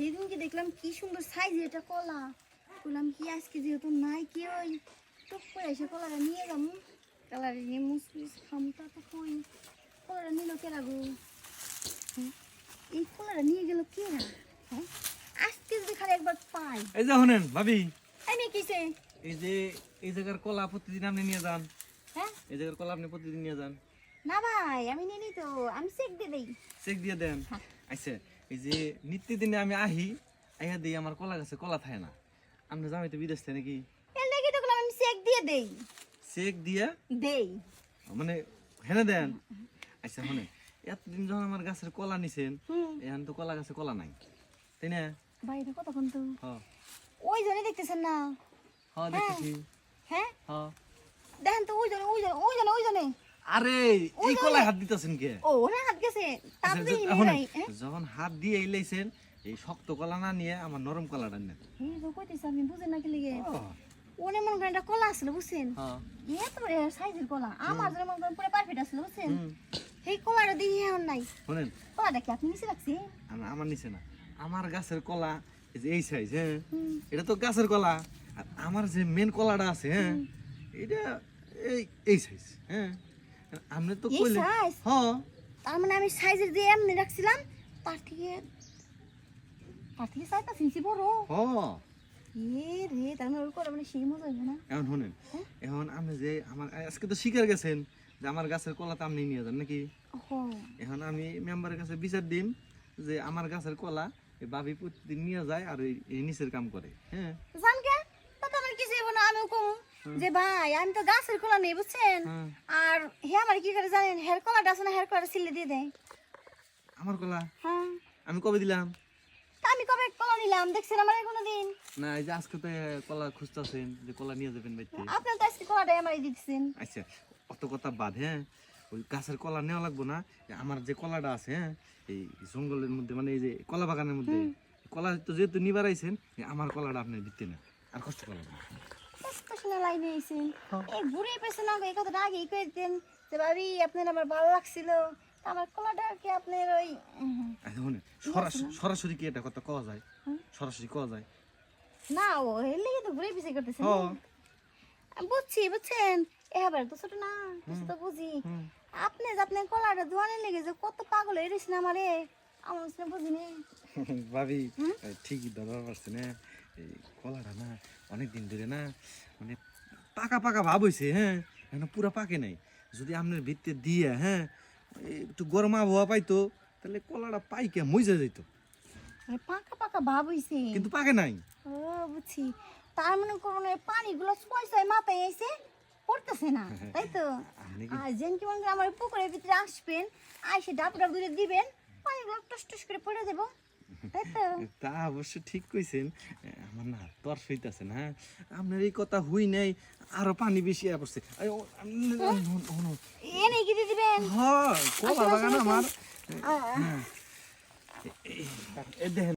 সেদিনকে দেখলাম কি সুন্দর সাইজ এটা কলা, বললাম কি আজকে যেহেতু নাই কি ওই টুক করে এসে কলাটা নিয়ে যাবো, কলাটা নিয়ে মুসমিস খামটা তো কই কলাটা নিল কে রাখবো, এই কলাটা নিয়ে গেল কে না, হ্যাঁ আজকে যদি খালি একবার পাই। এই যে শুনেন ভাবি, আমি কিসে এই যে এই জায়গার কলা প্রতিদিন আপনি নিয়ে যান, হ্যাঁ এই জায়গার কলা আপনি প্রতিদিন নিয়ে যান। না ভাই আমি নিয়ে নিই তো, আমি চেক দিয়ে দেই। চেক দিয়ে দেন। আচ্ছা এই যে নিত্যদিনে আমি আইয়া দিই আমার কলা গাছে কলা থাকে না, আপনি যাবি তো বিদেশ থেকে নাকি? এর লাগি তো বললাম আমি চেক দিয়ে দেই। চেক দিয়ে দেই মানে হেনে দেন? আচ্ছা শুনেন, এতদিন যখন আমার গাছের কলা নিছেন, এখন তো কলা গাছে কলা নাই, তাই না? বাইরে কতক্ষণ তো হ্যাঁ ওই জন্য দেখতেছেন না? হ্যাঁ দেখতেছি। হ্যাঁ হ্যাঁ দেখেন তো ওই জন্য ওই জন্য ওই জন্য ওই জন্য। আরে এই কলায় হাত দিতেছেন কে? ও ওরা হাত গেছে তার আচ্ছা, দিই শুনেন, নাই। যখন হাত দিয়ে এলাইছেন এই শক্ত কলা না নিয়ে আমার নরম কলাটা নেন। এই তো কইতেছ আমি বুঝেন না কি লিগে ও, ওনে মন করে একটা কলা আসলে বুঝছেন, হ্যাঁ এত বড় সাইজের কলা আমার জন্য মন করে পুরো পারফেক্ট আসলে বুঝছেন, হুম। এই কলাটা দিয়ে এখন নাই। শুনেন, কলাটা কি আপনি নিচে রাখছি? আমার নিচে না, আমার গাছের কলা এই যে এই সাইজ, হ্যাঁ হুম। এটা তো গাছের কলা, আর আমার যে মেন কলাটা আছে, হ্যাঁ এটা এই সাইজ, হ্যাঁ আপনি তো এই কইলেন। size? হ্যাঁ তার মানে আমি সাইজের দিয়ে এমনি রাখছিলাম, তার থেকে সাইজটা সিনসি বড়। হ্যাঁ এ রে তার মানে ওর কলা মানে সেই মজা হইবে না? এখন শুনেন, হ্যাঁ? এখন আপনি যে আমার আজকে তো শিকার গেছেন যে আমার গাছের কলা তো আপনি নিয়ে যান নাকি? ওহো এখন আমি মেম্বারের কাছে বিচার দিন যে আমার গাছের কলা এই ভাবি প্রতিদিন নিয়ে যায় আর এই নিচের কাম করে, হ্যাঁ জান কে তা আমার কিছু হইব না, আমিও কম যে ভাই আমি তো গাছের কলা নেই বুঝছেন, হ্যাঁ। আর হে আমার কি করে জানেন হেয়ার কলাটা আছে না, হেয়ার কলাটা সিলে দিয়ে দেয়। আমার কলা হ্যাঁ আমি কবে দিলাম? তা আমি কবে কলা নিলাম দেখছেন আমার কোনোদিন? না এই যে আজকে তো কলা খুঁজতেছেন যে কলা নিয়ে যাবেন বাইতে। আপনার তো আজকে কলাটাই আমারই দিচ্ছেন। আচ্ছা অত কথা বাদ, হ্যাঁ ওই গাছের কলা নেওয়া লাগবো না, আমার যে কলাটা আছে, হ্যাঁ এই জঙ্গলের মধ্যে মানে এই যে কলা বাগানের মধ্যে কলা তো যেহেতু নিবার আইছেন, আমার কলাটা আপনি দিতে না, আর কষ্ট করা লাগবে না। কষ্ট শুনে লাইনে আইছেন এই ঘুরে পেছে না, এই কথাটা আগেই কয়ে দিতেন যে ভাবি আপনার আমার ভালো লাগছিল, তা আমার কলাটা কি আপনার ওই আচ্ছা শুনে, সরাসরি কি এটা কথা কওয়া যায়? সরাসরি কওয়া যায়? না ও এর লেগে তো ঘুরে পিছে করতেছেন। হ্যাঁ আমি বুঝছি বুঝছেন, এবার তো ছোট না কিছু তো বুঝি। আপনি যে আপনার কলাটা দোয়ানের লেগে যে কত পাগল হয়ে রয়েছেন আমারে, আমার বুঝতে বুঝিনি। ভাবি ঠিকই ধরা পারছেন, হ্যাঁ এই কলাটা না অনেকদিন ধরে না মানে পাকা পাকা ভাব হয়েছে, হ্যাঁ এখন পুরা পাকে নাই, যদি আপনার ভিতরে দিয়ে, হ্যাঁ একটু গরম আবহাওয়া পাইতো তাহলে কলাটা পাইকে মজা যেত, মানে পাকা পাকা ভাব হইছে। কিন্তু পাকে নাই। ও বুঝছি, তার মানে কোন পানিগুলো ছয় ছয় মাথায় এসে পড়তেছে না, তাই তো? আপনি কি আর যেন কি মনে করেন আমার পুকুরের ভিতরে আসবেন, আইসে ডাব ডাব দূরে দিবেন, পানিগুলো টস টস করে পড়ে দেবো, তাই তো? তা অবশ্য ঠিক কইছেন, আমার না তর্স হইতাছে না, আপনার এই কথা হুই নাই, আরো পানি বেশি পড়ছে। এনে কি দিয়ে দিবেন? হ্যাঁ কলা বাগান আমার, আ- দেখেন